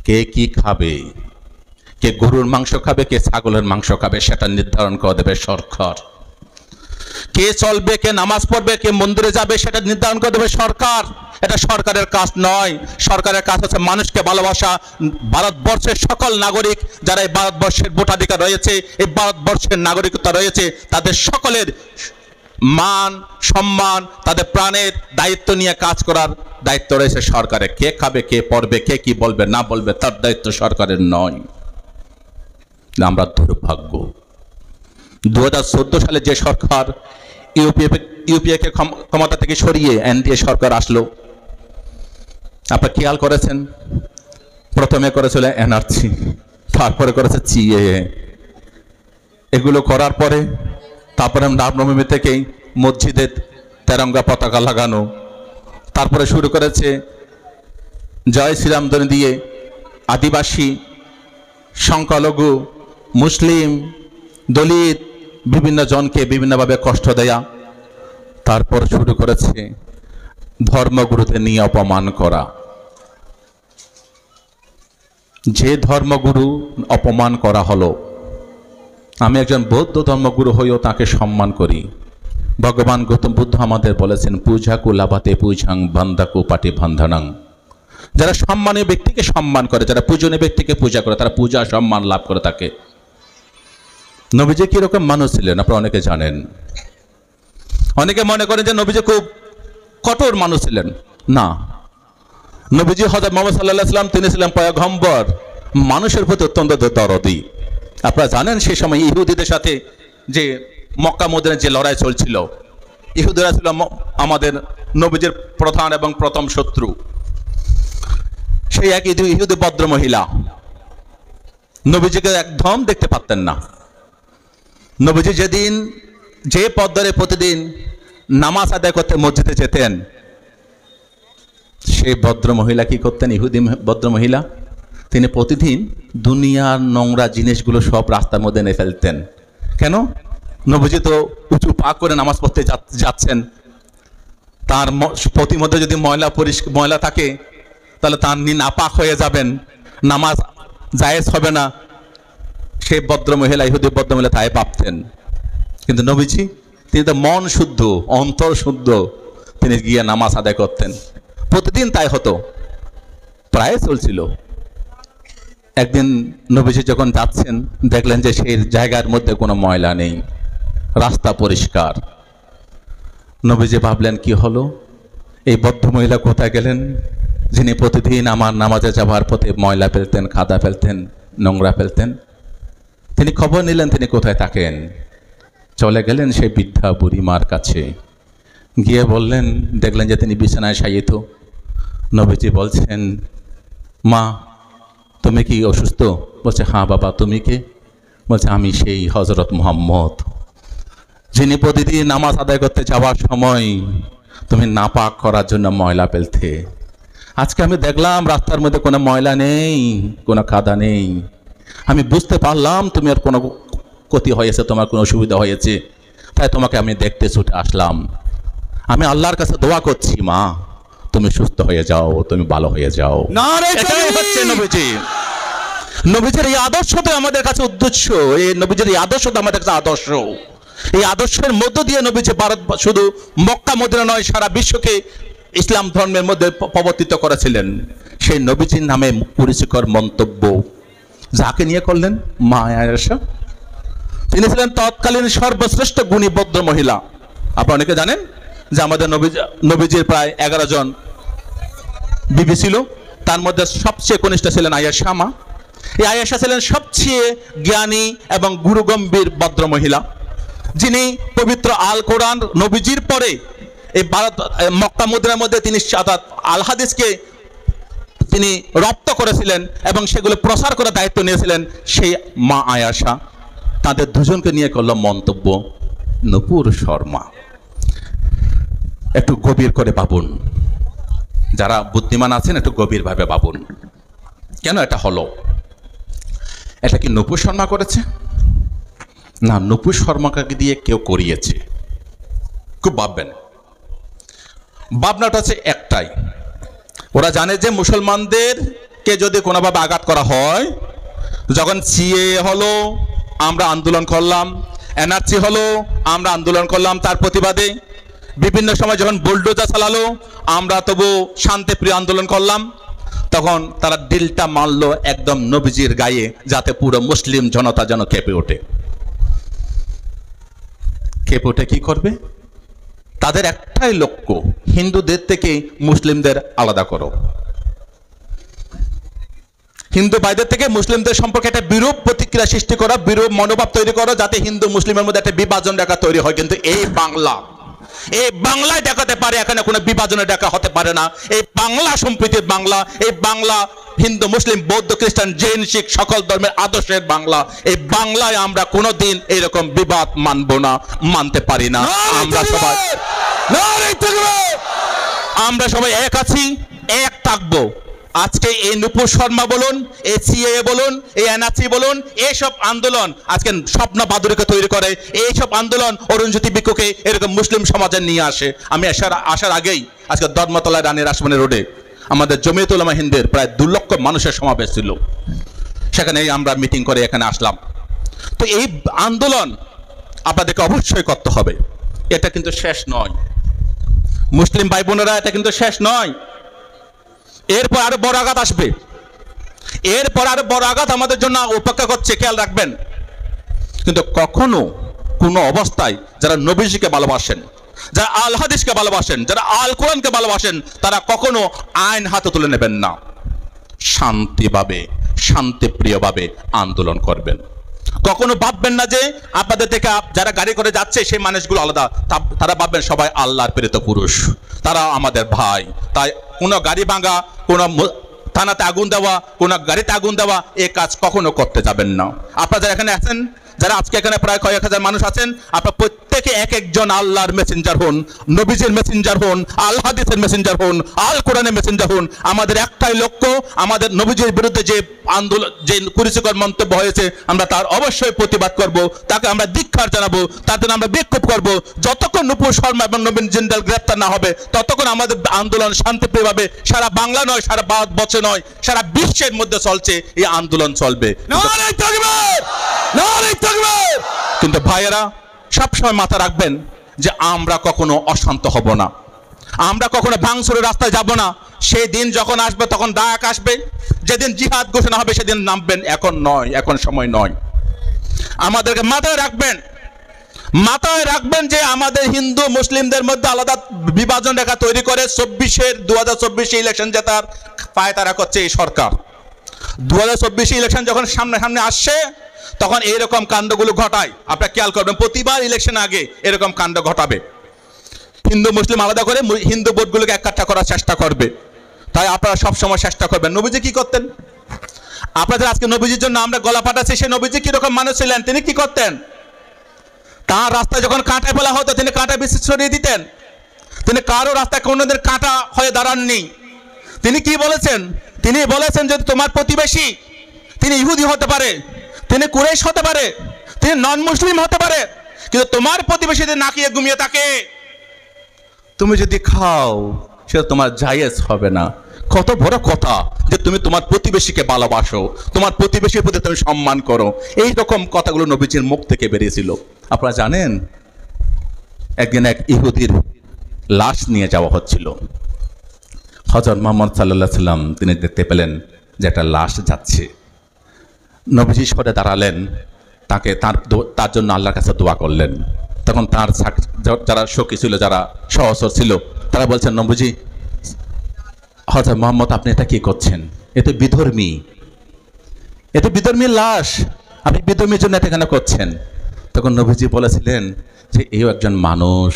কে কি খাবে, কে গরুর মাংস খাবে, কে ছাগলের মাংস খাবে, সেটা নির্ধারণ করে দেবে সরকার। কে চলবে, কে নামাজ পড়বে, কে মন্দিরে যাবে, সেটা নির্ধারণ করে দেবে সরকার। এটা সরকারের কাজ নয়। সরকারের কাজ হচ্ছে মানুষকে ভালোবাসা। ভারতবর্ষের সকল নাগরিক যারা এই ভারতবর্ষের ভোটাধিকার রয়েছে, এই ভারতবর্ষের নাগরিকত্ব রয়েছে, তাদের সকলের মান সম্মান, তাদের প্রাণের দায়িত্ব নিয়ে কাজ করার দায়িত্ব রয়েছে সরকারের। কে খাবে, কে পড়বে, কে কি বলবে না বলবে, তার দায়িত্ব সরকারের নয়। আমরা দুর্ভাগ্য, 2014 সালে যে সরকার ইউপিএকে ক্ষমতা থেকে সরিয়ে এনডিএ সরকার আসলো, আপনারা খেয়াল করেছেন, প্রথমে করেছিল এনআরসি, তারপরে করেছে সিএএ। এগুলো করার পরে তারপরে রামনবমী থেকেই মসজিদে তেরঙ্গা পতাকা লাগানো, তারপরে শুরু করেছে জয় শ্রীরাম ধ্বনি দিয়ে আদিবাসী, সংখ্যালঘু, মুসলিম, দলিত বিভিন্ন জনকে বিভিন্নভাবে কষ্ট দেয়া। তারপর শুরু করেছে ধর্মগুরুদের নিয়ে অপমান করা। যে ধর্মগুরু অপমান করা হলো, আমি একজন বৌদ্ধ ধর্মগুরু হয়েও তাকে সম্মান করি। ভগবান গৌতম বুদ্ধ আমাদের বলেছেন, পূজাকু লাভাতে পূজাং বান্দাকু পাটি বান্ধানাং। যারা সম্মানীয় ব্যক্তিকে সম্মান করে, যারা পূজনীয় ব্যক্তিকে পূজা করে, তারা পূজা সম্মান লাভ করে থাকে। নবীজি কিরকম মানুষ ছিলেন আপনারা অনেকে জানেন। অনেকে মনে করেন যে নবীজি খুব কঠোর মানুষ ছিলেন। না, নবীজি হযরত মুহাম্মদ সাল্লাল্লাহু আলাইহি ওয়াসাল্লাম তিনি ছিলেন পয়গম্বর, মানুষের প্রতি অত্যন্ত দরদি। আপনারা জানেন সেই সময় ইহুদিদের সাথে যে মক্কা মদিনায় যে লড়াই চলছিল, ইহুদিরা ছিল আমাদের নবীজির প্রধান এবং প্রথম শত্রু। সেই এক ইহুদি ভদ্র মহিলা নবীজিকে একদম দেখতে পারতেন না। নবীজি যেদিন যে পথ ধরে প্রতিদিন নামাজ আদায় করতে মসজিদে যেতেন, সেই ভদ্র মহিলা কি করতেন? ইহুদি ভদ্র মহিলা তিনি প্রতিদিন দুনিয়ার নোংরা জিনিসগুলো সব রাস্তার মধ্যে এনে ফেলতেন। কেন? নবীজি তো উঁচু পা করে নামাজ পড়তে যাচ্ছেন, তার প্রতি মধ্যে যদি ময়লা থাকে তাহলে তার নাপাক হয়ে যাবেন, নামাজ জায়েজ হবে না। সেই ভদ্র মহিলা, ইহুদি ভদ্র মহিলা তাই ভাবতেন। কিন্তু নবীজি তিনি তো মন শুদ্ধ, অন্তর শুদ্ধ, তিনি গিয়ে নামাজ আদায় করতেন। প্রতিদিন তাই হতো, প্রায় চলছিল। একদিন নবীজি যখন যাচ্ছেন, দেখলেন যে সেই জায়গার মধ্যে কোনো ময়লা নেই, রাস্তা পরিষ্কার। নবীজি ভাবলেন কি হলো, এই ভদ্র মহিলা কোথায় গেলেন, যিনি প্রতিদিন আমার নামাজে যাওয়ার পথে ময়লা ফেলতেন, কাদা ফেলতেন, নোংরা ফেলতেন। তিনি খবর নিলেন তিনি কোথায় থাকেন। চলে গেলেন সেই বৃদ্ধা বুড়িমার কাছে, গিয়ে বললেন, দেখলেন যে তিনি বিছানায় শায়িত। নবীজি বলছেন, মা তুমি কি অসুস্থ? বলছে, হ্যাঁ বাবা, তুমি কে? বলছে, আমি সেই হযরত মুহাম্মদ, যিনি প্রতিদিন নামাজ আদায় করতে যাওয়ার সময় তুমি নাপাক করার জন্য ময়লা ফেলতে। আজকে আমি দেখলাম রাস্তার মধ্যে কোনো ময়লা নেই, কোনো কাদা নেই। আমি বুঝতে পারলাম তুমি আর কোনো ক্ষতি হয়েছে, তোমার কোনো অসুবিধা হয়েছে, তাই তোমাকে আমি দেখতে ছুটে আসলাম। আমি আল্লাহর কাছে দোয়া করছি, মা তুমি সুস্থ হয়ে যাও, তুমি ভালো হয়ে যাও। এটাই হচ্ছে নবীজি। নবীজির এই আদর্শটা আমাদের কাছে উদ্দেশ্য, এই নবীজির এই আদর্শটা আমাদের কাছে আদর্শ। এই আদর্শের মধ্য দিয়ে নবীজি ভারত, শুধু মক্কা মদিনা নয়, সারা বিশ্বকে ইসলাম ধর্মের মধ্যে প্রবর্তিত করেছিলেন। সেই নবীজির নামে কুরুচিকর মন্তব্য যাকে নিয়ে করলেন, মা আয়েশা। তিনি ছিলেন তৎকালীন সর্বশ্রেষ্ঠ গুণী ভদ্র মহিলা। আপনারা অনেকে জানেন যে আমাদের নবীজির প্রায় 11 জন বিবি ছিল, তার মধ্যে সবচেয়ে কনিষ্ঠ ছিলেন আয়েশা মা। এই আয়েশা ছিলেন সবচেয়ে জ্ঞানী এবং গুরুগম্ভীর ভদ্র মহিলা, যিনি পবিত্র আল কোরআন নবীজির পরে এই ভারত মক্কা মদিনার মধ্যে তিনি আল হাদিসকে তিনি রপ্ত করেছিলেন এবং সেগুলো প্রসার করার দায়িত্ব নিয়েছিলেন সেই মা আয়েশা। তাদের দুজনকে নিয়ে করল মন্তব্য নূপুর শর্মা। একটু গভীর করে ভাবুন, যারা বুদ্ধিমান আছেন একটু গভীরভাবে ভাবুন, কেন এটা হলো? এটা কি নূপুর শর্মা করেছে? না, নূপুর শর্মাকে দিয়ে কেউ করিয়েছে। খুব ভাববেন, ভাবনাটা হচ্ছে একটাই, ওরা জানে যে মুসলমানদের কে যদি কোনোভাবে আঘাত করা হয়, যখন সিএ হলো আমরা আন্দোলন করলাম, এনআরসি হলো আমরা আন্দোলন করলাম তার প্রতিবাদে, বিভিন্ন সময় যখন বুলডোজার চালালো আমরা তবু শান্তিপ্রিয় আন্দোলন করলাম, তখন তারা ডিলটা মারলো একদম নবীজির গায়ে, যাতে পুরো মুসলিম জনতা যেন কেঁপে ওঠে। কেঁপে ওঠে কি করবে? তাদের একটাই লক্ষ্য, হিন্দুদের থেকে মুসলিমদের আলাদা করো, হিন্দু ভাইদের থেকে মুসলিমদের সম্পর্কে একটা বিরূপ প্রতিক্রিয়া সৃষ্টি করা, বিরূপ মনোভাব তৈরি করো, যাতে হিন্দু মুসলিমের মধ্যে একটা বিভাজন রেখা তৈরি হয়। কিন্তু এই বাংলায় দেখাতে পারে, এখানে কোনো বিভাজনের রেখা হতে পারে না। এই বাংলা সম্প্রীতির বাংলা, এই বাংলা হিন্দু মুসলিম বৌদ্ধ খ্রিস্টান জৈন শিখ সকল ধর্মের আদর্শের বাংলা। এই বাংলায় আমরা কোনোদিন এইরকম বিবাদ মানব না, মানতে পারি না। আমরা সবাই এক আছি, এক থাকবো। আজকে এই নুপুর শর্মা বলুন, এই সিএএ বলুন, এই এনআরসি বলুন, এইসব আন্দোলন আজকে স্বপ্ন বাদুড়িকে তৈরি করে, এইসব আন্দোলন অরুণজ্যোতি বিক্ষুকে এরকম মুসলিম সমাজে নিয়ে আসে। আমি আসার আগেই আজকে ধর্মতলায় রানী রাসমণি রোডে আমাদের জমিয়ত উলামা হিন্দের প্রায় 2 লক্ষ মানুষের সমাবেশ ছিল, সেখানে আমরা মিটিং করে এখানে আসলাম। তো এই আন্দোলন আপনাদেরকে অবশ্যই করতে হবে, এটা কিন্তু শেষ নয় মুসলিম ভাই বোনেরা, এটা কিন্তু শেষ নয়। এরপর আরো বড় আঘাত আসবে, এরপর আরো বড় আঘাত আমাদের জন্য অপেক্ষা করছে, খেয়াল রাখবেন। কিন্তু কখনো কোনো অবস্থায় যারা নবীজিকে ভালোবাসেন, যারা আল হাদিসকে ভালোবাসেন, যারা আল কোরআনকে ভালোবাসেন, তারা কখনো আইন হাতে তুলে নেবেন না, শান্তিভাবে শান্তিপ্রিয়ভাবে আন্দোলন করবেন। কখনো ভাববেন না যে আপনাদের থেকে যারা গাড়ি করে যাচ্ছে সেই মানুষগুলো আলাদা, তারা ভাববেন সবাই আল্লাহর প্রেরিত পুরুষ, তারা আমাদের ভাই। তাই কোনো গাড়ি ভাঙা, কোনো থানাতে আগুন দেওয়া, কোনো গাড়িতে আগুন দেওয়া, এই কাজ কখনো করতে যাবেন না। আপনারা যারা এখানে আছেন, যারা আজকে এখানে প্রায় কয়েক হাজার মানুষ আছেন, আপনারা প্রত্যেকে এক একজন আল্লাহর মেসেঞ্জার হন, নবীজির মেসেঞ্জার হন, আল হাদিসের মেসেঞ্জার হন, আল কোরআনের মেসেঞ্জার হন। আমাদের একটাই লক্ষ্য, আমাদের নবীজির বিরুদ্ধে যে আন্দোলন, যে কুরুচিকর মন্তব্য হয়েছে, আমরা তার অবশ্যই প্রতিবাদ করব, তাকে আমরা ধিক্কার জানাবো, তার জন্য আমরা বিক্ষোভ করব। যতক্ষণ নুপুর শর্মা এবং নবীন জিন্দাল গ্রেপ্তার না হবে, ততক্ষণ আমাদের আন্দোলন শান্তিপ্রিয়ভাবে সারা বাংলা নয়, সারা ভারতবর্ষে নয়, সারা বিশ্বের মধ্যে চলছে, এই আন্দোলন চলবে। কিন্তু ভাইয়েরা সবসময় মাথা রাখবেন যে আমরা কখনো অশান্ত হব না, আমরা কখনো ভাঙচুরের রাস্তায় যাব না। সেই দিন যখন আসবে তখন ডাক আসবে, যেদিন জিহাদ ঘোষণা হবে সেদিন নামবেন, এখন নয়, এখন সময় নয়। আমাদেরকে মাথায় রাখবেন যে আমাদের হিন্দু মুসলিমদের মধ্যে আলাদা বিভাজন রেখা তৈরি করে 2024 ইলেকশন জেতার পায়তারা করছে এই সরকার। 2024 ইলেকশন যখন সামনে আসছে, তখন এইরকম কাণ্ডগুলো ঘটায়। আপনারা খেয়াল করবেন, প্রতিবার ইলেকশন আগে এরকম কাণ্ড ঘটাবে, হিন্দু মুসলিম আলাদা করে হিন্দু ভোটগুলোকে এককাট্টা করার চেষ্টা করবে। তাই আপনারা সবসময় চেষ্টা করবেন। নবীজি কি করতেন? আপনাদের আজকে নবীজির জন্য আমরা গলা ফাটাচ্ছি, সেই নবীজি কিরকম মানুষ ছিলেন, তিনি কি করতেন? তার রাস্তায় যখন কাঁটায় ফেলা হতো, তিনি কাঁটায় বিশেষ সরিয়ে দিতেন। তিনি কারো রাস্তায় কোনোদিন কাঁটা হয়ে দাঁড়াননি। তিনি কি বলেছেন? তিনি বলেছেন যদি তোমার প্রতিবেশী, তিনি ইহুদি হতে পারে, তিনি কুরাইশ হতে পারে, তিনি নন মুসলিম হতে পারে, কিন্তু তোমার প্রতিবেশী যদি নাকিয়ে ঘুমিয়ে থাকে, তুমি যদি খাও, সেটা তোমার জায়েজ হবে না। কত বড় কথা যে তুমি তোমার প্রতিবেশীকে ভালোবাসো, তোমার প্রতিবেশীর প্রতি তুমি সম্মান করো। এই রকম কথাগুলো নবীজির মুখ থেকে বেরিয়েছিল। আপনারা জানেন, একদিন এক ইহুদির লাশ নিয়ে যাওয়া হচ্ছিল। হযরত মুহাম্মদ সাল্লাল্লাহু আলাইহি সাল্লাম তিনি দেখতে পেলেন যে একটা লাশ যাচ্ছে। নবীজি সরে দাঁড়ালেন, তার জন্য আল্লাহর কাছে দোয়া করলেন। তখন তার যারা সখী ছিল, যারা সহচর ছিল, তারা বলছেন, নবীজি, হযরত মুহাম্মদ আপনি এটা কি করছেন? এ তো বিধর্মী, এটা বিধর্মীর লাশ, আপনি বিধর্মীর জন্য এটা কেন করছেন? তখন নবীজি বলেছিলেন যে এও একজন মানুষ,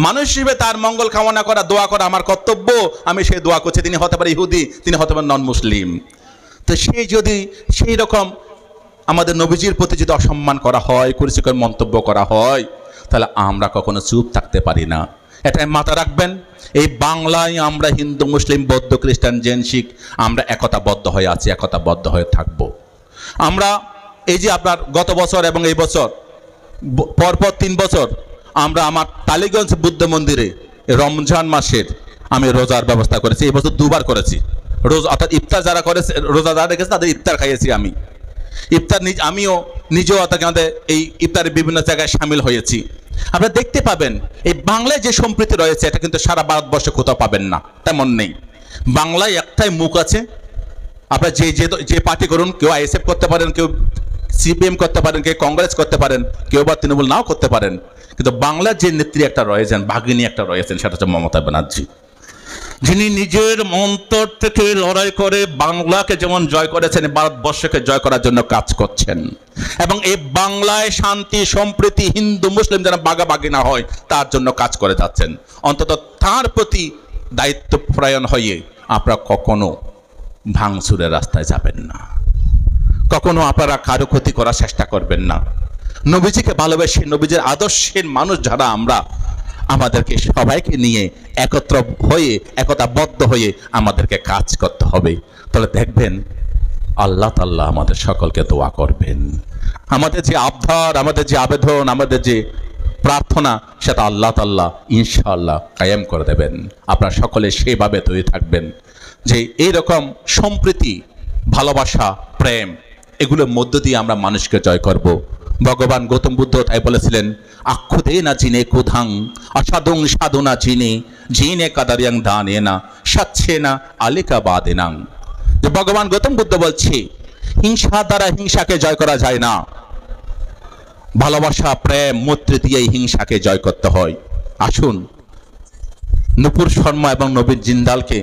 মানুষ হিসেবে তার মঙ্গল কামনা করা, দোয়া করা আমার কর্তব্য, আমি সেই দোয়া করছি। তিনি হতে পারে ইহুদি, তিনি হতে পারে নন মুসলিম। তো সেই রকম আমাদের নবীজির প্রতি যদি অসম্মান করা হয়, কুরুচিকর মন্তব্য করা হয়, তাহলে আমরা কখনো চুপ থাকতে পারি না। এটাই মাথা রাখবেন। এই বাংলায় আমরা হিন্দু মুসলিম বৌদ্ধ খ্রিস্টান জৈন শিখ আমরা একতাবদ্ধ হয়ে আছি, একতাবদ্ধ হয়ে থাকব। আমরা এই যে আপনার গত বছর এবং এই বছর পরপর 3 বছর আমরা আমার টালিগঞ্জ বুদ্ধ মন্দিরে রমজান মাসের আমি রোজার ব্যবস্থা করেছি, এই বছর 2 বার করেছি রোজা, অর্থাৎ ইফতার যারা করেছে, রোজা যারা রেখেছে তাদের ইফতার খাইয়েছি আমি। ইফতার আমিও নিজেও অর্থাৎ আমাদের এই ইফতারের বিভিন্ন জায়গায় সামিল হয়েছি। আপনারা দেখতে পাবেন এই বাংলায় যে সম্প্রীতি রয়েছে এটা কিন্তু সারা ভারতবর্ষে কোথাও পাবেন না, তেমন নেই। বাংলায় একটাই মুখ আছে, আপনারা যে পার্টি করুন, কেউ আইএসএফ করতে পারেন, কেউ সিপিএম করতে পারেন, কেউ কংগ্রেস করতে পারেন, কেউ বা তৃণমূল নাও করতে পারেন, কিন্তু বাংলার যে নেত্রী একটা রয়েছেন, ভাগিনী একটা রয়েছেন, সেটা হচ্ছে মমতা ব্যানার্জি, যিনি নিজের অন্তর থেকে লড়াই করে বাংলাকে যেমন জয় করেছেন, ভারতবর্ষকে জয় করার জন্য কাজ করছেন। এবং এই বাংলায় শান্তি সম্প্রীতি, হিন্দু মুসলিম যেন ভাগাভাগি না হয় তার জন্য কাজ করে যাচ্ছেন। অন্তত তার প্রতি দায়িত্বপরায়ণ হয়ে আপনারা কখনো ভাঙচুরের রাস্তায় যাবেন না, কখনো আপনারা কারো ক্ষতি করার চেষ্টা করবেন না। নবীজিকে ভালোবেসে, নবীজির আদর্শের মানুষ যারা আমরা, আমাদেরকে সবাইকে নিয়ে একত্র হয়ে, একতাবদ্ধ হয়ে আমাদেরকে কাজ করতে হবে। তাহলে দেখবেন আল্লাহ তাআলা আমাদের সকলকে দোয়া করবেন। আমাদের যে আবদার, আমাদের যে আবেদন, আমাদের যে প্রার্থনা, সেটা আল্লাহ তাআলা ইনশাআল্লাহ কায়েম করে দেবেন। আপনারা সকলে সেভাবে তৈরি থাকবেন যে এইরকম সম্প্রীতি, ভালোবাসা, প্রেম, এগুলোর মধ্য দিয়ে আমরা মানুষকে জয় করব। ভগবান গৌতম বুদ্ধ তাই বলেছিলেন, আক্ষুদে না জিনে কুধাং অসাধুং সাধুনা জিনে কাদারিয়াং দানে না সাচ্ছে না আলিকা বাদেনাং। যে ভগবান গৌতম বুদ্ধ বলছে, হিংসা দ্বারা হিংসাকে জয় করা যায় না, ভালোবাসা, প্রেম, মৈত্রী দিয়ে হিংসাকে জয় করতে হয়। আসুন নূপুর শর্মা এবং নবীন জিন্দালকে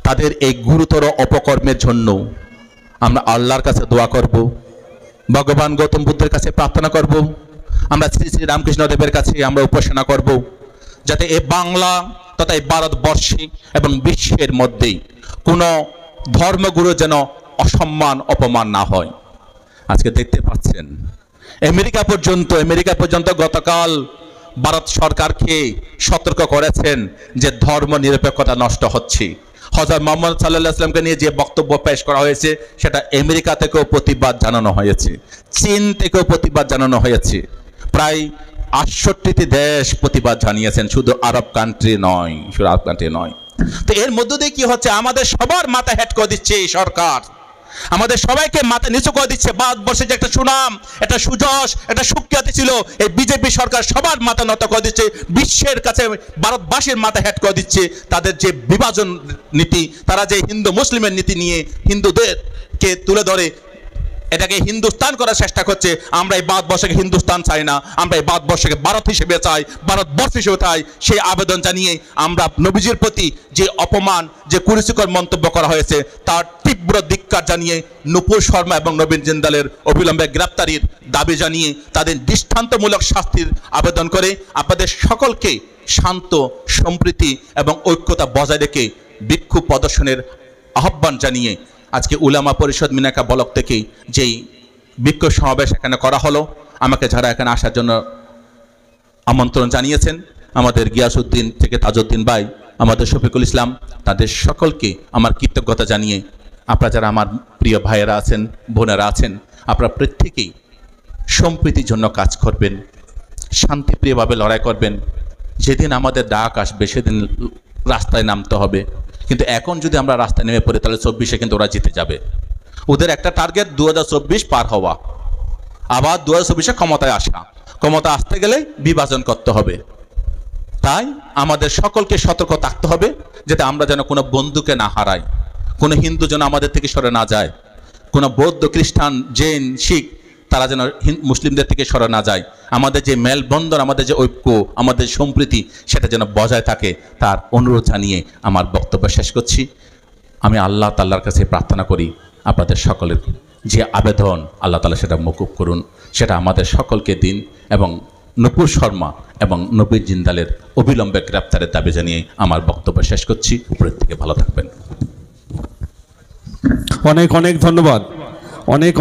তাদের এই গুরুতর অপকর্মের জন্য আমরা আল্লাহর কাছে দোয়া করব, ভগবান গৌতম বুদ্ধের কাছে প্রার্থনা করব, আমরা শ্রী শ্রী রামকৃষ্ণ দেবের কাছে আমরা উপাসনা করব, যাতে এই বাংলা তথা এই ভারতবর্ষে এবং বিশ্বের মধ্যেই কোনো ধর্মগুরু যেন অসম্মান, অপমান না হয়। আজকে দেখতে পাচ্ছেন আমেরিকা পর্যন্ত গতকাল ভারত সরকারকে সতর্ক করেছেন যে ধর্ম নিরপেক্ষতা নষ্ট হচ্ছে। হযরত মুহাম্মদ সাল্লাল্লাহু আলাইহি ওয়াসাল্লামকে নিয়ে যে বক্তব্য পেশ করা হয়েছে সেটা আমেরিকা থেকেও প্রতিবাদ জানানো হয়েছে, চীন থেকেও প্রতিবাদ জানানো হয়েছে, প্রায় 68টি দেশ প্রতিবাদ জানিয়েছেন, শুধু আরব কান্ট্রি নয়। তো এর মধ্য দিয়ে কি হচ্ছে, আমাদের সবার মাথা হেট করে দিচ্ছে এই সরকার, আমাদের সবাইকে মাথা নিচু করে দিচ্ছে। ভারতবর্ষে যে একটা সুনাম, একটা সুযশ, একটা সুখ্যাতি ছিল, এই বিজেপি সরকার সবার মাথা নত করে দিচ্ছে, বিশ্বের কাছে ভারতবাসীর মাথা হেট করে দিচ্ছে। তাদের যে বিভাজন নীতি, তারা যে হিন্দু মুসলিমের নীতি নিয়ে হিন্দুদেরকে তুলে ধরে এটাকে হিন্দুস্তান করার চেষ্টা করছে। আমরা এই ভারতবর্ষকে হিন্দুস্তান চাই না, আমরা এই ভারতবর্ষকে ভারত হিসেবে চাই, ভারতবর্ষ হিসেবে চাই। সেই আবেদন জানিয়ে আমরা নবীজির প্রতি যে অপমান, যে কুরুচিকর মন্তব্য করা হয়েছে তার তীব্র ধিক্কার জানিয়ে নূপুর শর্মা এবং নবীন জিন্দালের অবিলম্বে গ্রেপ্তারির দাবি জানিয়ে তাদের দৃষ্টান্তমূলক শাস্তির আবেদন করে আপনাদের সকলকে শান্ত, সম্প্রীতি এবং ঐক্যতা বজায় রেখে বিক্ষোভ প্রদর্শনের আহ্বান জানিয়ে আজকে উলামা পরিষদ মিনাকা ব্লক থেকে যেই বিক্ষোভ সমাবেশ এখানে করা হলো, আমাকে যারা এখানে আসার জন্য আমন্ত্রণ জানিয়েছেন, আমাদের গিয়াসউদ্দিন থেকে তাজউদ্দিন ভাই, আমাদের শফিকুল ইসলাম, তাদের সকলকে আমার কৃতজ্ঞতা জানিয়ে আপনারা যারা আমার প্রিয় ভাইয়েরা আছেন, বোনেরা আছেন, আপনারা প্রত্যেকেই সম্প্রীতির জন্য কাজ করবেন, শান্তিপ্রিয়ভাবে লড়াই করবেন। যেদিন আমাদের ডাক আসবে সেদিন রাস্তায় নামতে হবে, কিন্তু এখন যদি আমরা রাস্তায় নেমে পড়ি তাহলে 24-এ কিন্তু ওরা জিতে যাবে। ওদের একটা টার্গেট 2024 পার হওয়া, আবার 2024-এ ক্ষমতায় আসা। ক্ষমতা আসতে গেলে বিভাজন করতে হবে। তাই আমাদের সকলকে সতর্ক থাকতে হবে যাতে আমরা যেন কোনো বন্ধুকে না হারাই, কোনো হিন্দু যেন আমাদের থেকে সরে না যায়, কোনো বৌদ্ধ, খ্রিস্টান, জৈন, শিখ তারা যেন মুসলিমদের থেকে সরে না যায়। আমাদের যে মেলবন্ধন, আমাদের যে ঐক্য, আমাদের সম্প্রীতি সেটা যেন বজায় থাকে, তার অনুরোধ জানিয়ে আমার বক্তব্য শেষ করছি। আমি আল্লাহ তাআলার কাছে প্রার্থনা করি আপনাদের সকলের যে আবেদন আল্লাহ তাআলা সেটা মকুব করুন, সেটা আমাদের সকলকে দিন। এবং নূপুর শর্মা এবং নবীন জিন্দালের অবিলম্বে গ্রেপ্তারের দাবি জানিয়ে আমার বক্তব্য শেষ করছি। উপরের থেকে ভালো থাকবেন। অনেক অনেক ধন্যবাদ। অনেক